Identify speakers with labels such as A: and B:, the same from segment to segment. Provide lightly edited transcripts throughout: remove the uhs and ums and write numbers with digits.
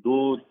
A: 2,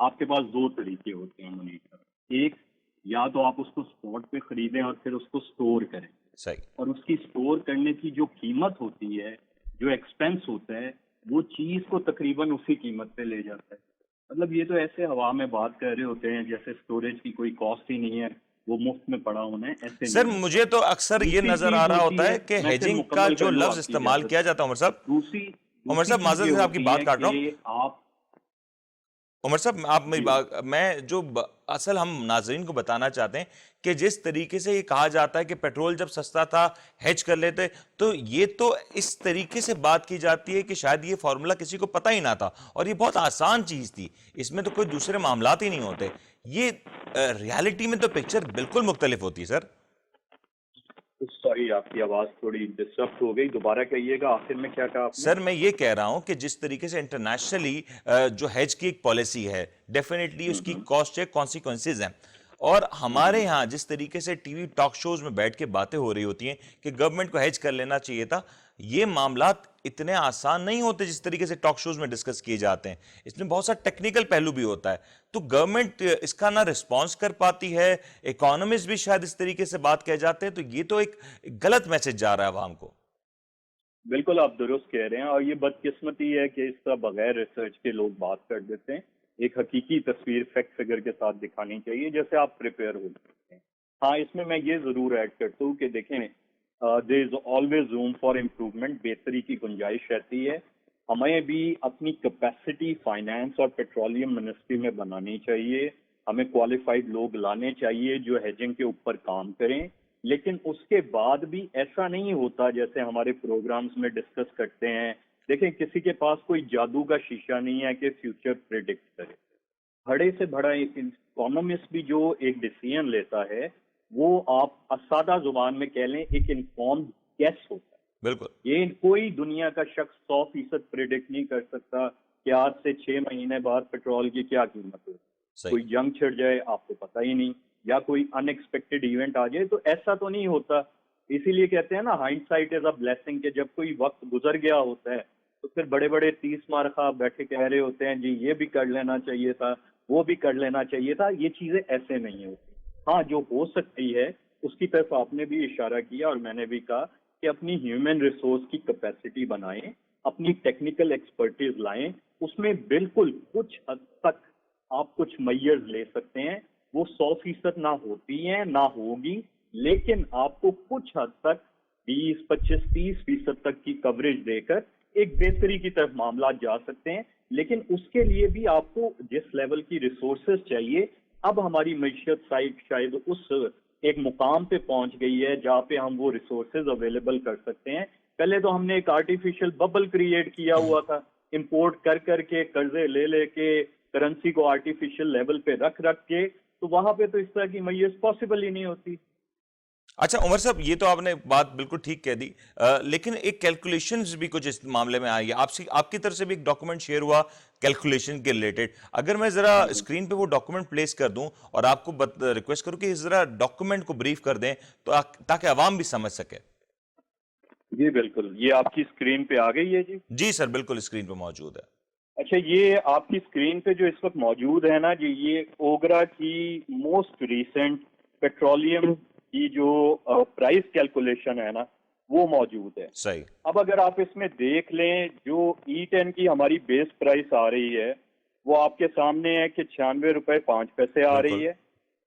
A: آپ کے پاس دو طریقے ہوتے ہیں منی کا. ایک, یا تو آپ اس کو اسپاٹ پہ خریدیں اور پھر اس کو اسٹور کریں,
B: صحیح.
A: اور اس کی اسٹور کرنے کی جو قیمت ہوتی ہے, جو ایکسپینس ہوتا ہے, وہ چیز کو تقریباً اسی قیمت پہ لے جاتا ہے. مطلب یہ تو ایسے ہوا میں بات کر رہے ہوتے ہیں جیسے اسٹوریج کی کوئی کاسٹ ہی نہیں ہے, وہ مفت میں پڑا ہونا ہے. ایسے
B: سر
A: نہیں.
B: مجھے تو اکثر یہ
A: دوسری
B: نظر
A: چیز
B: آ رہا
A: ہوتی
B: ہوتا ہے کہ
A: میں پھر
B: ہیجنگ کا
A: مکمل
B: جو
A: کر لوں
B: لفظ
A: آپ کی
B: استعمال
A: اجازت
B: کیا
A: سے.
B: جاتا ہے عمر صاحب,
A: دوسری
B: عمر صاحب
A: چیز
B: معذرت
A: یہ
B: سے آپ کی
A: ہوتی
B: بات
A: ہے
B: کاٹ رہا ہوں.
A: کہ آپ
B: عمر صاحب آپ میری
A: جی
B: میں جو اصل ہم ناظرین کو بتانا چاہتے ہیں کہ جس طریقے سے یہ کہا جاتا ہے کہ پیٹرول جب سستا تھا ہیج کر لیتے, تو یہ تو اس طریقے سے بات کی جاتی ہے کہ شاید یہ فارمولا کسی کو پتہ ہی نہ تھا, اور یہ بہت آسان چیز تھی, اس میں تو کوئی دوسرے معاملات ہی نہیں ہوتے. یہ ریالٹی میں تو پکچر بالکل مختلف ہوتی ہے سر.
A: سوری, آپ کی آواز تھوڑی ڈسٹرب ہو گئی, دوبارہ کہیے گا آخر میں کیا کہا آپ نے.
B: سر میں یہ کہہ رہا ہوں کہ جس طریقے سے انٹرنیشنلی جو ہیج کی ایک پالیسی ہے, ڈیفینیٹلی اس کی کاسٹ ہے, کانسیکوینسز ہیں, اور ہمارے ہاں جس طریقے سے ٹی وی ٹاک شوز میں بیٹھ کے باتیں ہو رہی ہوتی ہیں کہ گورنمنٹ کو ہیج کر لینا چاہیے تھا, یہ معاملات اتنے آسان نہیں ہوتے جس طریقے سے ٹاک شوز میں ڈسکس کیے جاتے ہیں. اس میں بہت سا ٹیکنیکل پہلو بھی ہوتا ہے, تو گورنمنٹ اس کا نہ رسپانس کر پاتی ہے, اکانومسٹ بھی شاید اس طریقے سے بات کہہ جاتے ہیں, تو یہ تو ایک غلط میسج جا رہا ہے عوام کو.
A: بالکل آپ درست کہہ رہے ہیں, اور یہ بدقسمتی ہے کہ اس طرح بغیر ریسرچ کے لوگ بات کر دیتے ہیں. ایک حقیقی تصویر فیکٹ فگر کے ساتھ دکھانی چاہیے جیسے آپ پریپیئر ہو سکتے ہیں. ہاں, اس میں یہ ضرور ایڈ کرتا ہوں کہ دیکھیں there is always room for improvement, بہتری کی گنجائش رہتی ہے. ہمیں بھی اپنی کیپیسٹی فائنانس اور پیٹرولیم منسٹری میں بنانی چاہیے. ہمیں کوالیفائڈ لوگ لانے چاہیے جو ہیجنگ کے اوپر کام کریں, لیکن اس کے بعد بھی ایسا نہیں ہوتا جیسے ہمارے پروگرامز میں ڈسکس کرتے ہیں. دیکھیں, کسی کے پاس کوئی جادو کا شیشہ نہیں ہے کہ فیوچر پریڈکٹ کرے. بڑے سے بڑا ایک اکانومسٹ بھی جو ایک ڈیسیژن لیتا ہے, وہ آپ سادہ زبان میں کہہ لیں ایک انفارمڈ گیس ہوتا ہے.
B: بالکل.
A: یہ کوئی دنیا کا شخص 100% پریڈکٹ نہیں کر سکتا کہ آج سے 6 مہینے بعد پیٹرول کی کیا قیمت ہو. کوئی جنگ چھڑ جائے آپ کو پتہ ہی نہیں, یا کوئی ان ایکسپیکٹڈ ایونٹ آ جائے, تو ایسا تو نہیں ہوتا. اسی لیے کہتے ہیں نا hindsight is a blessing, کہ جب کوئی وقت گزر گیا ہوتا ہے تو پھر بڑے بڑے 30 مارخہ بیٹھے کہہ رہے ہوتے ہیں جی یہ بھی کر لینا چاہیے تھا, وہ بھی کر لینا چاہیے تھا. یہ چیزیں ایسے نہیں ہوتی. ہاں, جو ہو سکتی ہے اس کی طرف آپ نے بھی اشارہ کیا اور میں نے بھی کہا کہ اپنی ہیومن ریسورس کی کیپیسٹی بنائیں, اپنی ٹیکنیکل ایکسپرٹیز لائیں. اس میں بالکل کچھ حد تک آپ کچھ میئرز لے سکتے ہیں, وہ 100% نہ ہوتی ہیں نہ ہوگی, لیکن آپ کو کچھ حد تک 20, 25, 30% تک کی کوریج دے کر ایک بہتری کی طرف معاملات جا سکتے ہیں. لیکن اس کے لیے بھی آپ کو جس لیول کی ریسورسز چاہیے, اب ہماری معیشت شاید اس ایک مقام پہ پہنچ گئی ہے جہاں پہ ہم وہ ریسورسز اویلیبل کر سکتے ہیں. پہلے تو ہم نے ایک آرٹیفیشل ببل کریٹ کیا ہوا تھا, امپورٹ کر کے قرضے لے کے کرنسی کو آرٹیفیشل لیول پہ رکھ کے, تو وہاں پہ تو اس طرح کی میت پاسبل ہی نہیں ہوتی.
B: اچھا عمر صاحب, یہ تو آپ نے بات بالکل ٹھیک کہہ دی, لیکن ایک کیلکولیشنز بھی کچھ اس معاملے میں آئی ہے. آپ کی طرف سے بھی ایک ڈاکومنٹ شیئر ہوا کیلکولیشن کے ریلیٹڈ. اگر میں ذرا اسکرین پہ وہ ڈاکومنٹ پلیس کر دوں اور آپ کو ریکویسٹ کروں کہ ذرا ڈاکومنٹ کو بریف کر دیں تو تاکہ عوام بھی سمجھ سکے.
A: جی بالکل, یہ آپ کی اسکرین پہ آ گئی ہے.
B: جی سر, بالکل اسکرین پہ موجود ہے.
A: اچھا, یہ آپ کی اسکرین پہ جو اس وقت موجود ہے نا جی, یہ اوگرا کی موسٹ ریسنٹ پیٹرولیم کی جو پرائس کیلکولیشن ہے نا, وہ موجود ہے.
B: صحیح.
A: اب اگر آپ اس میں دیکھ لیں, جو E10 کی ہماری بیس پرائس آ رہی ہے وہ آپ کے سامنے ہے کہ 96 روپے 5 پیسے آ رہی ہے.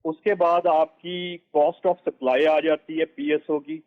A: اس کے بعد آپ کی کاسٹ آف سپلائی آ جاتی ہے PSO کی,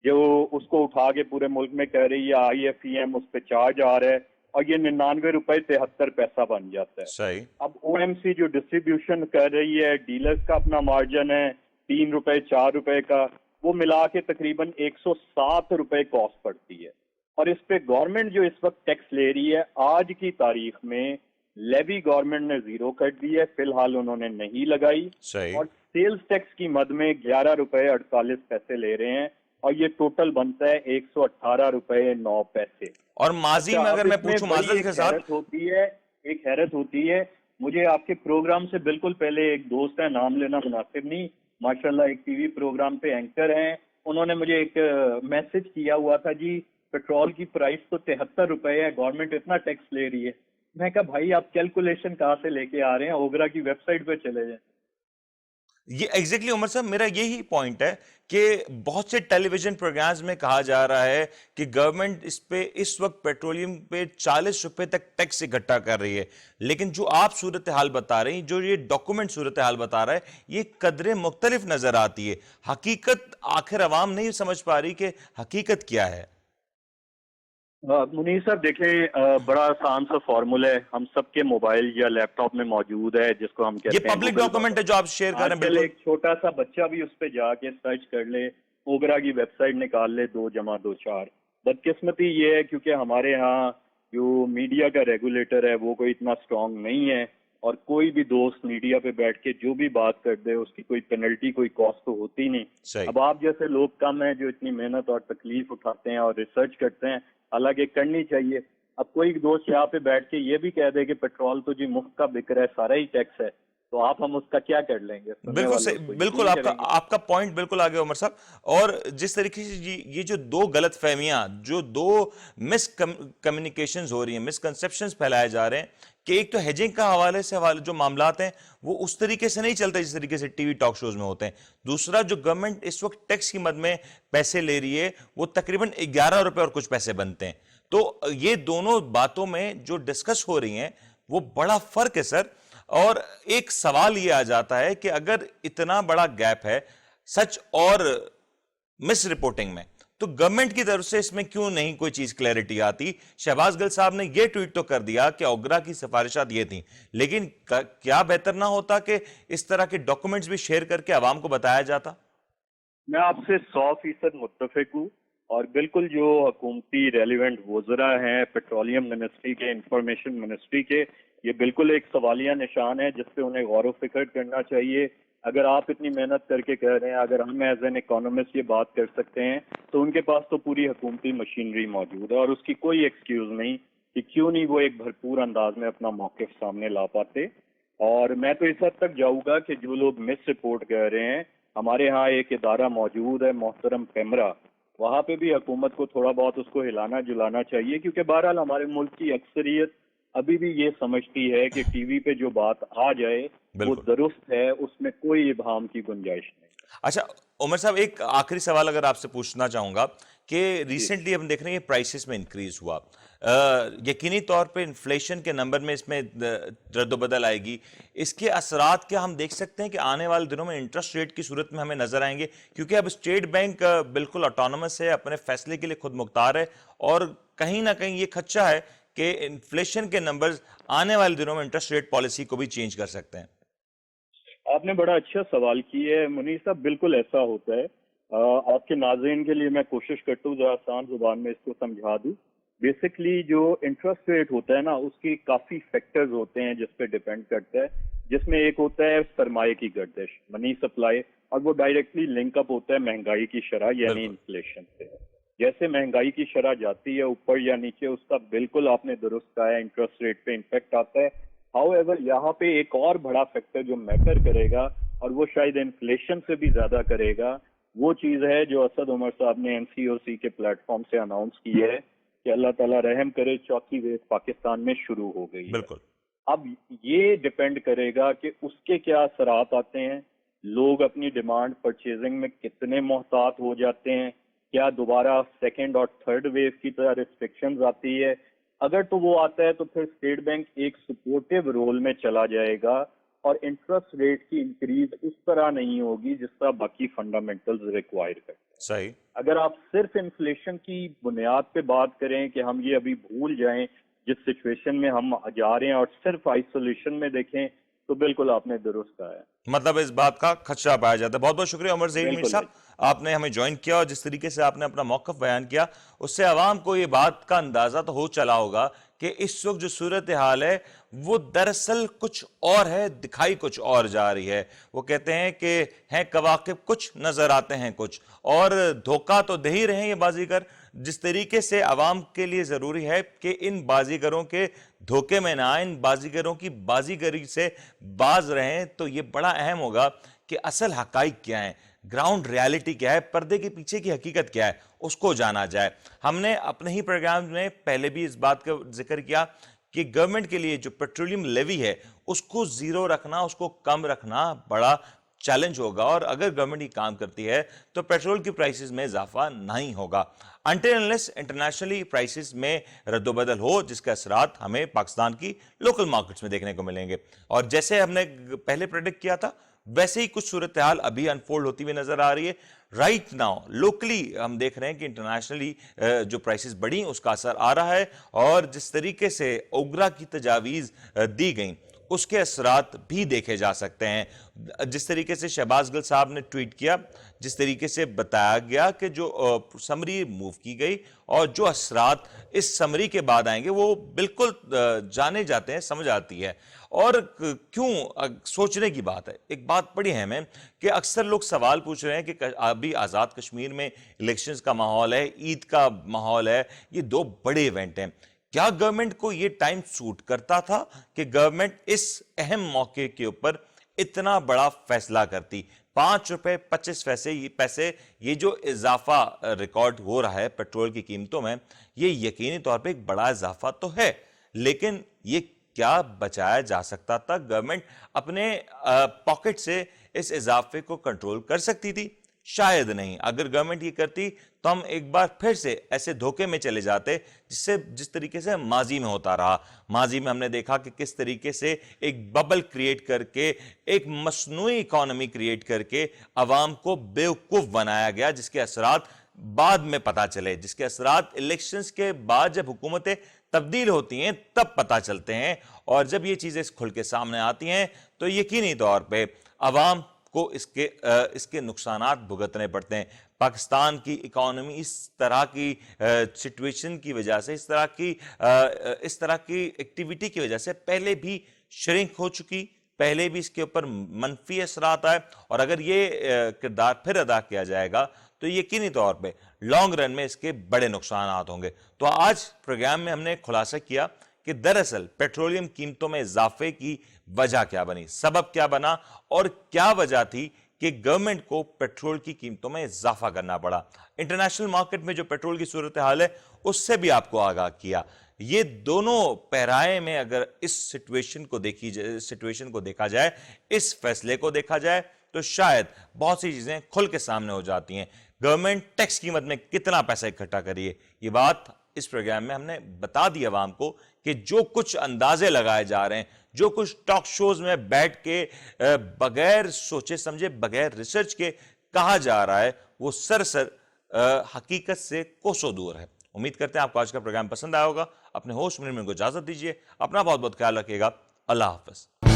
A: جو اس کو اٹھا کے پورے ملک میں کہہ رہی ہے IFEM, اس پہ چارج آ رہا ہے, اور یہ 99 روپے 73 پیسہ بن جاتا ہے.
B: صحیح.
A: اب OMC جو ڈسٹریبیوشن کر رہی ہے, ڈیلرز کا اپنا مارجن ہے 3 روپے 4 روپے کا, وہ ملا کے تقریباً 107 روپے کاسٹ پڑتی ہے. اور اس پہ گورنمنٹ جو اس وقت ٹیکس لے رہی ہے, آج کی تاریخ میں لیوی گورنمنٹ نے 0 کر دی ہے, فی الحال انہوں نے نہیں لگائی.
B: صحیح.
A: اور سیلز ٹیکس کی مد میں 11 روپے 48 پیسے لے رہے ہیں, اور یہ ٹوٹل بنتا ہے 118 روپے 9 پیسے.
B: اور ماضی میں اگر میں پوچھوں معذرت کے ساتھ,
A: ایک حیرت ہوتی ہے مجھے, آپ کے پروگرام سے بالکل پہلے ایک دوست ہے, نام لینا مناسب نہیں, ماشاءاللہ ایک ٹی وی پروگرام پہ اینکر ہیں, انہوں نے مجھے ایک میسج کیا ہوا تھا, جی پیٹرول کی پرائس تو 73 روپے ہے, گورنمنٹ اتنا ٹیکس لے رہی ہے.
C: میں کہا بھائی آپ کیلکولیشن کہاں سے لے کے آ رہے ہیں, اوگرا کی ویب سائٹ پہ چلے جائیں.
B: یہ ایگزیکٹلی عمر صاحب میرا یہی پوائنٹ ہے کہ بہت سے ٹیلی ویژن پروگرامز میں کہا جا رہا ہے کہ گورنمنٹ اس پہ اس وقت پیٹرولیم پہ 40 روپے تک ٹیکس اکٹھا کر رہی ہے, لیکن جو آپ صورتحال بتا رہی ہیں, جو یہ ڈاکومنٹ صورتحال بتا رہا ہے, یہ قدریں مختلف نظر آتی ہے. حقیقت آخر عوام نہیں سمجھ پا رہی کہ حقیقت کیا ہے.
C: منیر صاحب دیکھیں, بڑا آسان سا فارمولا ہے, ہم سب کے موبائل یا لیپ ٹاپ میں موجود ہے, جس کو ہم
B: یہ
C: کہتے ہیں
B: پبلک
C: Google
B: ڈاکومنٹ ہے جو آپ شیئر کر رہے ہیں.
C: آج کل
B: بالکل
C: ایک چھوٹا سا بچہ بھی اس پہ جا کے سرچ کر لے, اوگرا کی ویب سائٹ نکال لے, 2 جمع 2 4. بدقسمتی یہ ہے کیونکہ ہمارے ہاں جو میڈیا کا ریگولیٹر ہے وہ کوئی اتنا اسٹرانگ نہیں ہے, اور کوئی بھی دوست میڈیا پہ بیٹھ کے جو بھی بات کر دے اس کی کوئی پینلٹی, کوئی کاسٹ تو ہوتی نہیں.
B: صحیح.
C: اب آپ جیسے لوگ کم ہیں جو اتنی محنت اور تکلیف اٹھاتے ہیں اور ریسرچ کرتے ہیں, حالانکہ کرنی چاہیے. اب کوئی دوست یہاں پہ بیٹھ کے یہ بھی کہہ دے کہ پیٹرول تو جی مفت کا بک رہا ہے, سارا ہی ٹیکس ہے, تو ہم اس کا کیا کر لیں گے؟
B: بالکل صحیح, بالکل آپ کا پوائنٹ بالکل آگے عمر صاحب. اور جس طریقے سے یہ جو 2 غلط فہمیاں, جو 2 مس کمیونیکیشنز ہو رہی ہیں, مس کنسپشنز پھیلائے جا رہے ہیں, کہ ایک تو ہیجنگ کا حوالے سے جو معاملات ہیں وہ اس طریقے سے نہیں چلتے جس طریقے سے ٹی وی ٹاک شوز میں ہوتے ہیں. دوسرا, جو گورنمنٹ اس وقت ٹیکس کی مد میں پیسے لے رہی ہے وہ تقریباً 11 روپے اور کچھ پیسے بنتے ہیں. تو یہ دونوں باتوں میں جو ڈسکس ہو رہی ہیں وہ بڑا فرق ہے سر. اور ایک سوال یہ آ جاتا ہے کہ اگر اتنا بڑا گیپ ہے سچ اور مس رپورٹنگ میں, تو گورنمنٹ کی طرف سے اس میں کیوں نہیں کوئی چیز کلیئرٹی آتی؟ شہباز گل صاحب نے یہ ٹویٹ تو کر دیا کہ اوگرا کی سفارشات یہ تھیں, لیکن کیا بہتر نہ ہوتا کہ اس طرح کے ڈاکومنٹس بھی شیئر کر کے عوام کو بتایا جاتا؟
C: میں آپ سے 100% متفق ہوں, اور بالکل جو حکومتی ریلیونٹ وزراء ہیں پیٹرولیم منسٹری کے, انفارمیشن منسٹری کے, یہ بالکل ایک سوالیہ نشان ہے جس پہ انہیں غور و فکر کرنا چاہیے. اگر آپ اتنی محنت کر کے کہہ رہے ہیں, اگر ہم ایز این اکانومسٹ یہ بات کر سکتے ہیں, تو ان کے پاس تو پوری حکومتی مشینری موجود ہے, اور اس کی کوئی ایکسکیوز نہیں کہ کیوں نہیں وہ ایک بھرپور انداز میں اپنا موقف سامنے لا پاتے. اور میں تو اس حد تک جاؤں گا کہ جو لوگ مس رپورٹ کہہ رہے ہیں, ہمارے ہاں ایک ادارہ موجود ہے محترم پیمرا, وہاں پہ بھی حکومت کو تھوڑا بہت اس کو ہلانا جلانا چاہیے, کیونکہ بہرحال ہمارے ملک کی اکثریت ابھی بھی یہ سمجھتی ہے کہ ٹی وی پہ جو بات آ جائے وہ درست ہے, اس میں کوئی ابہام کی گنجائش نہیں.
B: اچھا عمر صاحب, ایک آخری سوال اگر آپ سے پوچھنا چاہوں گا کہ ریسنٹلی ہم دیکھ رہے ہیں پرائسز میں انکریز ہوا, یقینی طور پہ انفلیشن کے نمبر میں اس میں رد و بدل آئے گی. اس کے اثرات کیا ہم دیکھ سکتے ہیں کہ آنے والے دنوں میں انٹرسٹ ریٹ کی صورت میں ہمیں نظر آئیں گے؟ کیونکہ اب اسٹیٹ بینک بالکل آٹونومس ہے, اپنے فیصلے کے لیے خود مختار ہے, اور کہیں نہ کہیں یہ خدشہ ہے کہ انفلیشن کے نمبرز آنے والے دنوں میں انٹرسٹ ریٹ پالیسی کو بھی چینج کر سکتے ہیں.
C: آپ نے بڑا اچھا سوال کیا ہے منیر صاحب, بالکل ایسا ہوتا ہے. آپ کے ناظرین کے لیے میں کوشش کرتا ہوں ذرا آسان زبان میں اس کو سمجھا دوں. بیسکلی جو انٹرسٹ ریٹ ہوتا ہے نا, اس کی کافی فیکٹرز ہوتے ہیں جس پہ ڈیپینڈ کرتا ہے, جس میں ایک ہوتا ہے سرمایہ کی گردش, منی سپلائی, اور وہ ڈائریکٹلی لنک اپ ہوتا ہے مہنگائی کی شرح یعنی انفلیشن سے. جیسے مہنگائی کی شرح جاتی ہے اوپر یا نیچے, اس کا بالکل آپ نے درست کہا ہے انٹرسٹ ریٹ پہ امپیکٹ آتا ہے. ہاؤ ایور یہاں پہ ایک اور بڑا فیکٹر جو میٹر کرے گا, اور وہ شاید انفلیشن سے بھی زیادہ کرے گا, وہ چیز ہے جو اسد عمر صاحب نے NCOC کے پلیٹ فارم سے اناؤنس کی ہے کہ اللہ تعالیٰ رحم کرے, 4تھی ویو پاکستان میں شروع ہو گئی ہے.
B: بالکل.
C: اب یہ ڈیپینڈ کرے گا کہ اس کے کیا اثرات آتے ہیں, لوگ اپنی ڈیمانڈ پرچیزنگ میں کتنے محتاط ہو جاتے ہیں, کیا دوبارہ 2nd اور 3rd ویو کی طرح ریسٹرکشنز آتی ہے. اگر تو وہ آتا ہے تو پھر اسٹیٹ بینک ایک سپورٹیو رول میں چلا جائے گا, اور انٹرسٹ ریٹ کی انکریز اس طرح نہیں ہوگی جس طرح باقی فنڈامنٹلز ریکوائر کرتے ہیں.
B: صحیح.
C: اگر آپ صرف انفلیشن کی بنیاد پہ بات کریں کہ ہم یہ ابھی بھول جائیں جس سچویشن میں ہم جا رہے ہیں, اور صرف آئسولیشن میں دیکھیں, تو بالکل آپ نے درست کہا ہے.
B: مطلب اس بات کا خدشہ پایا جاتا ہے. بہت بہت شکریہ عمر ظہیر میر صاحب, آپ نے ہمیں جوائن کیا, اور جس طریقے سے آپ نے اپنا موقف بیان کیا اس سے عوام کو یہ بات کا اندازہ تو ہو چلا ہوگا کہ اس وقت جو صورتحال ہے وہ دراصل کچھ اور ہے, دکھائی کچھ اور جا رہی ہے. وہ کہتے ہیں کہ ہیں کواکب کچھ, نظر آتے ہیں کچھ, اور دھوکہ تو دے ہی رہے ہیں یہ بازیگر. جس طریقے سے عوام کے لیے ضروری ہے کہ ان بازیگروں کے دھوکے میں نہ آئیں, ان بازیگروں کی بازیگری سے باز رہیں, تو یہ بڑا اہم ہوگا کہ اصل حقائق کیا ہیں, گراؤنڈ ریالٹی کیا ہے, پردے کے پیچھے کی حقیقت کیا ہے, اس کو جانا جائے. ہم نے اپنے ہی پروگرام میں پہلے بھی اس بات کا ذکر کیا کہ کہ گورنمنٹ کے لیے جو پیٹرولیم لیوی ہے اس کو زیرو رکھنا, اس کو کم رکھنا بڑا چیلنج ہوگا, اور اگر گورنمنٹ یہ کام کرتی ہے تو پیٹرول کی پرائسز میں اضافہ نہیں ہوگا انٹل انلیس انٹرنیشنلی پرائسز میں رد و بدل ہو, جس کے اثرات ہمیں پاکستان کی لوکل مارکیٹس میں دیکھنے کو ملیں گے. اور جیسے ہم نے پہلے پریڈکٹ کیا تھا ویسے ہی کچھ صورتحال ابھی انفولڈ ہوتی ہوئی نظر آ رہی ہے. رائٹ ناؤ لوکلی ہم دیکھ رہے ہیں کہ انٹرنیشنلی جو پرائسز بڑھی اس کا اثر آ رہا ہے, اور جس طریقے سے اوگرا کی تجاویز دی گئیں اس کے اثرات بھی دیکھے جا سکتے ہیں. جس طریقے سے شہباز گل صاحب نے ٹویٹ کیا, جس طریقے سے بتایا گیا کہ جو سمری موو کی گئی اور جو اثرات اس سمری کے بعد آئیں گے وہ بالکل جانے جاتے ہیں, سمجھ آتی ہے. اور کیوں سوچنے کی بات ہے, ایک بات بڑی اہم ہے کہ اکثر لوگ سوال پوچھ رہے ہیں کہ ابھی آزاد کشمیر میں الیکشنز کا ماحول ہے, عید کا ماحول ہے, یہ دو بڑے ایونٹ ہیں. کیا گورنمنٹ کو یہ ٹائم سوٹ کرتا تھا کہ گورنمنٹ اس اہم موقع کے اوپر اتنا بڑا فیصلہ کرتی؟ 5 روپے 25 پیسے یہ جو اضافہ ریکارڈ ہو رہا ہے پیٹرول کی قیمتوں میں, یہ یقینی طور پہ ایک بڑا اضافہ تو ہے, لیکن یہ کیا بچایا جا سکتا تھا؟ گورنمنٹ اپنے پاکٹ سے اس اضافے کو کنٹرول کر سکتی تھی؟ شاید نہیں. اگر گورنمنٹ یہ کرتی تو ہم ایک بار پھر سے ایسے دھوکے میں چلے جاتے جس طریقے سے ماضی میں ہوتا رہا. ماضی میں ہم نے دیکھا کہ کس طریقے سے ایک ببل کریٹ کر کے, ایک مصنوعی اکانومی کریٹ کر کے عوام کو بیوقوف بنایا گیا, جس کے اثرات بعد میں پتہ چلے, جس کے اثرات الیکشنز کے بعد جب حکومتیں تبدیل ہوتی ہیں تب پتہ چلتے ہیں. اور جب یہ چیزیں کھل کے سامنے آتی ہیں تو یقینی طور پہ عوام کو اس کے نقصانات بھگتنے پڑتے ہیں. پاکستان کی اکانومی اس طرح کی سچویشن کی وجہ سے, اس طرح کی ایکٹیویٹی کی وجہ سے پہلے بھی شرنک ہو چکی, پہلے بھی اس کے اوپر منفی اثرات آئے, اور اگر یہ کردار پھر ادا کیا جائے گا تو یقینی طور پہ لانگ رن میں اس کے بڑے نقصانات ہوں گے. تو آج پروگرام میں ہم نے خلاصہ کیا کہ دراصل پیٹرولیم قیمتوں میں اضافے کی وجہ کیا بنی, سبب کیا بنا, اور کیا وجہ تھی کہ گورنمنٹ کو پیٹرول کی قیمتوں میں اضافہ کرنا پڑا. انٹرنیشنل مارکیٹ میں جو پیٹرول کی صورتحال ہے اس سے بھی آپ کو آگاہ کیا. یہ دونوں پیرائے میں اگر اس سچویشن کو دیکھا جائے, اس فیصلے کو دیکھا جائے, تو شاید بہت سی چیزیں کھل کے سامنے ہو جاتی ہیں. گورنمنٹ ٹیکس قیمت میں کتنا پیسہ اکٹھا کریے, یہ بات اس پروگرام میں ہم نے بتا دی عوام کو کہ جو کچھ اندازے لگائے جا رہے ہیں, جو کچھ ٹاک شوز میں بیٹھ کے بغیر سوچے سمجھے, بغیر ریسرچ کے کہا جا رہا ہے, وہ سراسر حقیقت سے کوسوں دور ہے. امید کرتے ہیں آپ کو آج کا پروگرام پسند آیا ہوگا. اپنے ہوسٹ منیر کو اجازت دیجیے, اپنا بہت بہت خیال رکھیے گا. اللہ حافظ.